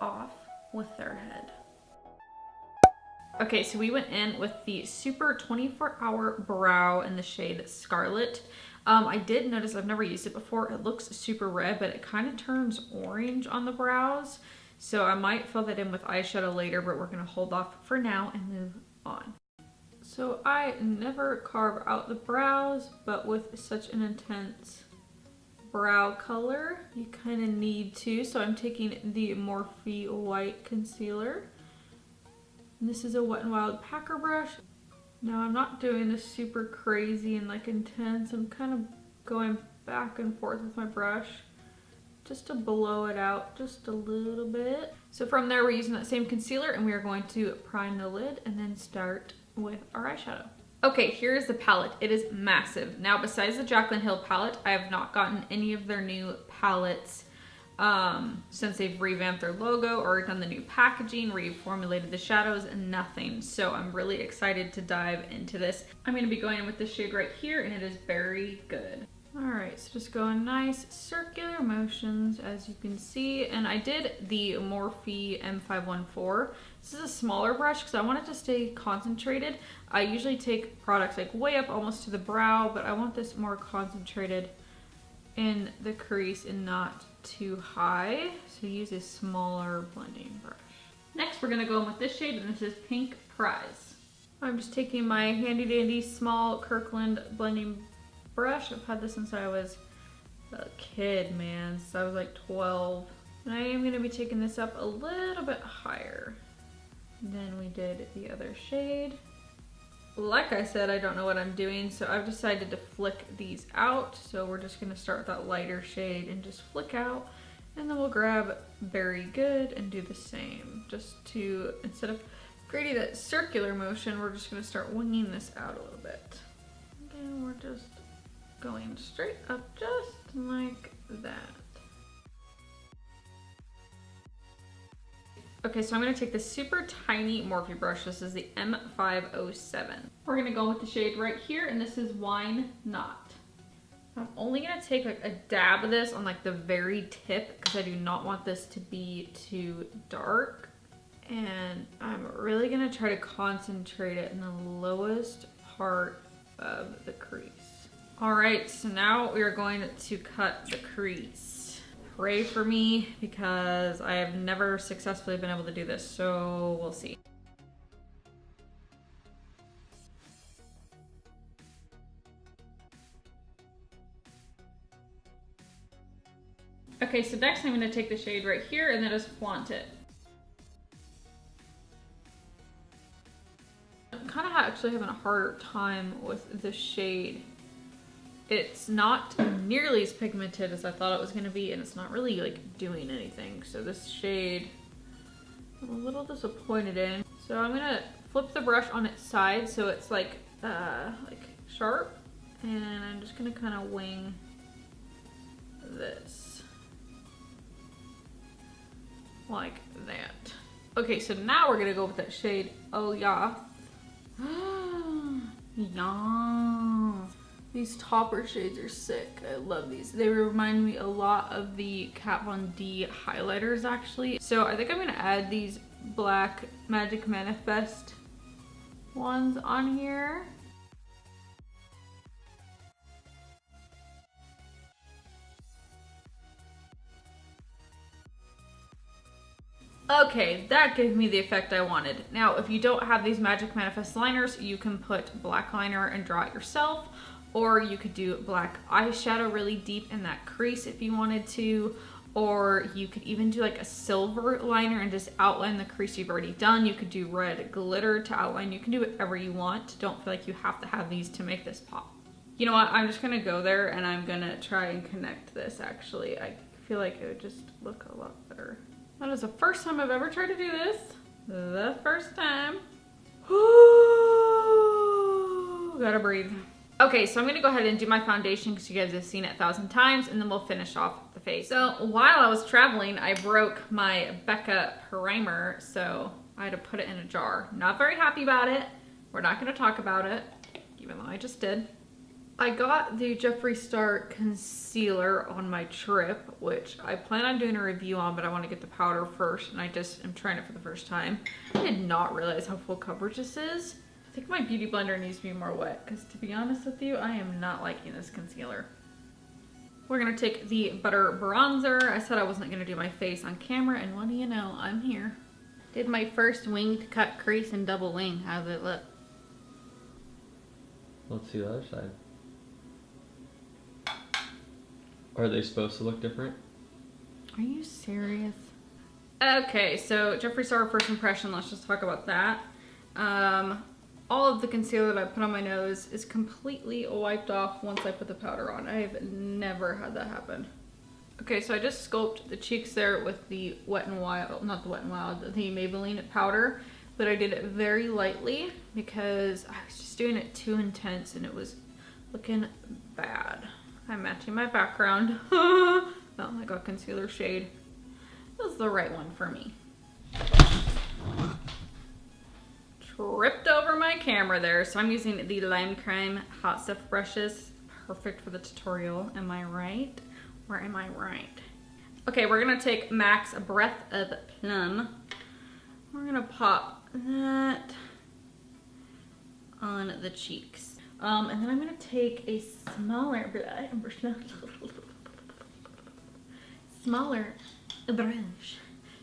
off with their head. Okay, so we went in with the Super 24-Hour Brow in the shade Scarlet. I did notice, I've never used it before, it looks super red, but it kind of turns orange on the brows. So I might fill that in with eyeshadow later, but we're gonna hold off for now and move on. So I never carve out the brows, but with such an intense brow color, you kind of need to. So I'm taking the Morphe White Concealer. And this is a Wet n Wild Packer brush. Now I'm not doing this super crazy and like intense. I'm kind of going back and forth with my brush just to blow it out just a little bit. So from there we're using that same concealer and we are going to prime the lid and then start with our eyeshadow. Okay, here's the palette. It is massive. Now besides the Jaclyn Hill palette, I have not gotten any of their new palettes since they've revamped their logo or done the new packaging, reformulated the shadows, and nothing. So I'm really excited to dive into this. I'm going to be going in with this shade right here, and it is Very Good. All right, so just going nice circular motions, as you can see. And I did the Morphe M514. This is a smaller brush because I want it to stay concentrated. I usually take products like way up almost to the brow, but I want this more concentrated in the crease and not too high. So use a smaller blending brush. Next, we're gonna go in with this shade, and this is Pink Prize. I'm just taking my handy dandy small Kirkland blending brush. I've had this since I was a kid, man. Since I was like 12. And I am gonna be taking this up a little bit higher than we did the other shade. Like I said, I don't know what I'm doing, so I've decided to flick these out. So we're just gonna start with that lighter shade and just flick out, and then we'll grab Very Good and do the same. Just to, instead of creating that circular motion, we're just gonna start winging this out a little bit. And we're just going straight up just like that. Okay, so I'm gonna take this super tiny Morphe brush. This is the M507. We're gonna go with the shade right here, and this is Wine Not. I'm only gonna take like a dab of this on like the very tip because I do not want this to be too dark. And I'm really gonna try to concentrate it in the lowest part of the crease. All right, so now we are going to cut the crease. Pray for me because I have never successfully been able to do this, so we'll see. Okay, so next I'm going to take the shade right here and then just flaunt it. I'm kind of actually having a harder time with the shade. It's not nearly as pigmented as I thought it was going to be, and it's not really like doing anything. So this shade, I'm a little disappointed in. So I'm going to flip the brush on its side so it's like sharp, and I'm just going to kind of wing this like that. Okay, so now we're going to go with that shade Oh Yeah. Yeah. These topper shades are sick. I love these. They remind me a lot of the Kat Von D highlighters actually. So I think I'm gonna add these black Magic Manifest ones on here. Okay, that gave me the effect I wanted. Now, if you don't have these Magic Manifest liners, you can put black liner and draw it yourself. Or you could do black eyeshadow really deep in that crease if you wanted to. Or you could even do like a silver liner and just outline the crease you've already done. You could do red glitter to outline. You can do whatever you want. Don't feel like you have to have these to make this pop. You know what? I'm just gonna go there and I'm gonna try and connect this actually. I feel like it would just look a lot better. That is the first time I've ever tried to do this. The first time. Gotta breathe. Okay, so I'm gonna go ahead and do my foundation because you guys have seen it 1,000 times, and then we'll finish off the face. So while I was traveling, I broke my Becca primer, so I had to put it in a jar. Not very happy about it. We're not gonna talk about it, even though I just did. I got the Jeffree Star concealer on my trip, which I plan on doing a review on, but I want to get the powder first, and I just am trying it for the first time. I did not realize how full coverage this is. I think my beauty blender needs to be more wet, because to be honest with you, I am not liking this concealer. We're going to take the Butter Bronzer. I said I wasn't going to do my face on camera, and what do you know, I'm here. Did my first winged cut crease and double wing. How does it look? Let's see the other side. Are they supposed to look different? Are you serious? Okay, so Jeffree Star first impression, let's just talk about that. All of the concealer that I put on my nose is completely wiped off once I put the powder on. I've never had that happen. Okay, so I just sculpted the cheeks there with the Wet n Wild, not the Wet n Wild, the Maybelline powder, but I did it very lightly because I was just doing it too intense and it was looking bad. I'm matching my background. Oh, I got concealer shade. This is the right one for me. Tripped over my camera there, so I'm using the Lime Crime Hot Stuff brushes. Perfect for the tutorial, am I right? Or am I right? Okay, we're gonna take MAC's Breath of Plum. We're gonna pop that on the cheeks. And then I'm gonna take a smaller brush.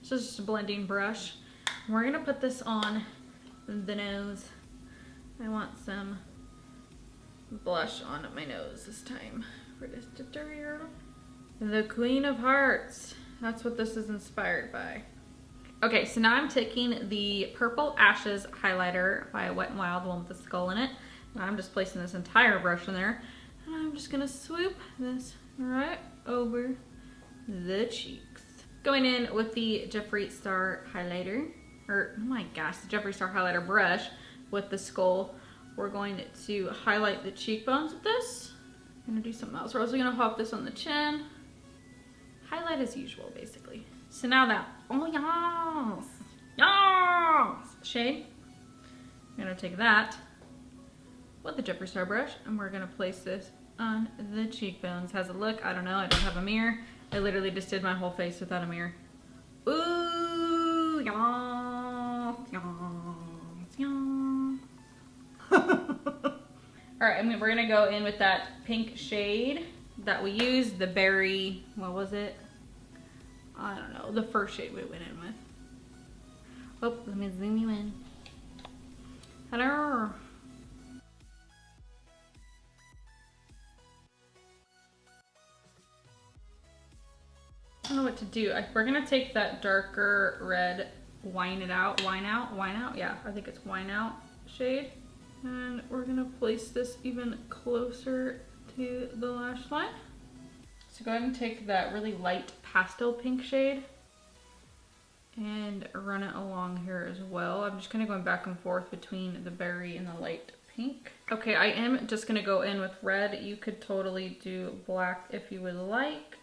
So it's just a blending brush. We're gonna put this on the nose. I want some blush on my nose this time for this tutorial. The Queen of Hearts. That's what this is inspired by. Okay, so now I'm taking the Purple Ashes highlighter by Wet n Wild, the one with the skull in it. And I'm just placing this entire brush in there. And I'm just gonna swoop this right over the cheeks. Going in with the Jeffree Star highlighter, or oh my gosh, the Jeffree Star highlighter brush with the skull. We're going to highlight the cheekbones with this. I'm gonna do something else. We're also gonna pop this on the chin. Highlight as usual, basically. So now that, oh yes, shade. I'm gonna take that with the Jeffree Star brush, and we're gonna place this on the cheekbones. How's it look? I don't know, I don't have a mirror. I literally just did my whole face without a mirror. Ooh, yes, yes, yes. All right, we're gonna go in with that pink shade that we used, the berry, what was it? I don't know, the first shade we went in with. Oh, let me zoom you in. Hello. I don't know what to do. We're gonna take that darker red wine out, yeah, I think it's wine out shade. And we're gonna place this even closer to the lash line. So go ahead and take that really light pastel pink shade and run it along here as well. I'm just kind of going back and forth between the berry and the light pink. Okay, I am just gonna go in with red. You could totally do black if you would like,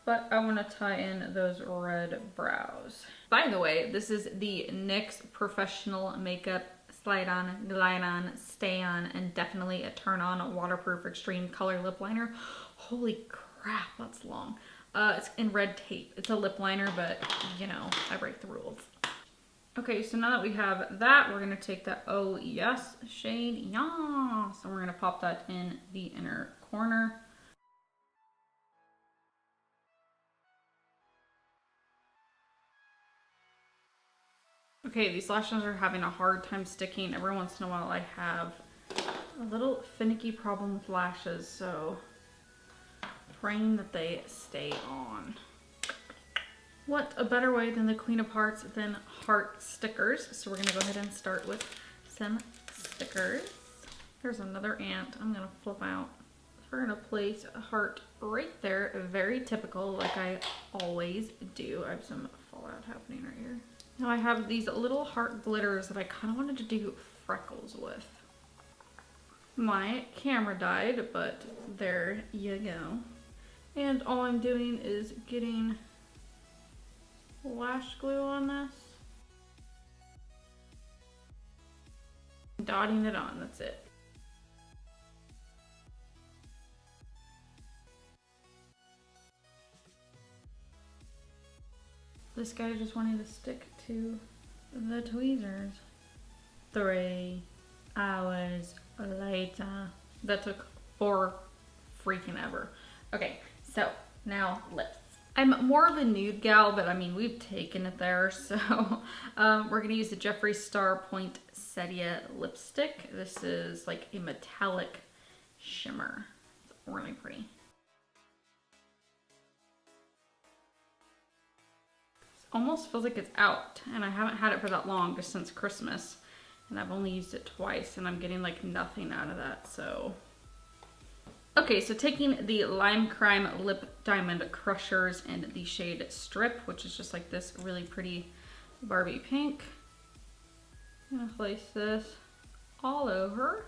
but I want to tie in those red brows. By the way, this is the NYX Professional Makeup Slide On, Glide On, Stay On, and definitely a Turn On Waterproof Extreme Color Lip Liner. Holy crap, that's long. It's in red tape. It's a lip liner, but you know, I break the rules. Okay, so now that we have that, we're gonna take that Oh Yes shade, yes, and we're gonna pop that in the inner corner. Okay, these lashes are having a hard time sticking. Every once in a while I have a little finicky problem with lashes, so praying that they stay on. What a better way than the Queen of Hearts than heart stickers. So we're gonna go ahead and start with some stickers. There's another ant I'm gonna flip out. We're gonna place a heart right there, very typical, like I always do. I have some fallout happening right here. Now I have these little heart glitters that I kind of wanted to do freckles with. My camera died, but there you go. And all I'm doing is getting lash glue on this. Dotting it on, that's it. This guy just wanted to stick to the tweezers. 3 hours later. That took 4 freaking ever. Okay, so now lips. I'm more of a nude gal, but I mean, we've taken it there. So we're gonna use the Jeffree Star Poinsettia lipstick. This is like a metallic shimmer. It's really pretty. It almost feels like it's out, and I haven't had it for that long, just since Christmas. And I've only used it twice, and I'm getting like nothing out of that, so. Okay, so taking the Lime Crime Lip Diamond Crushers and the shade Strip, which is just like this really pretty Barbie pink. I'm gonna place this all over.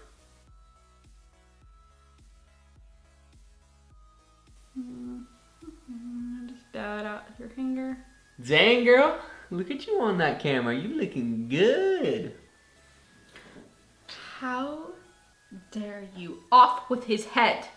Just dab it out with your finger. Dang, girl, look at you on that camera. You looking good. How dare you? Off with his head.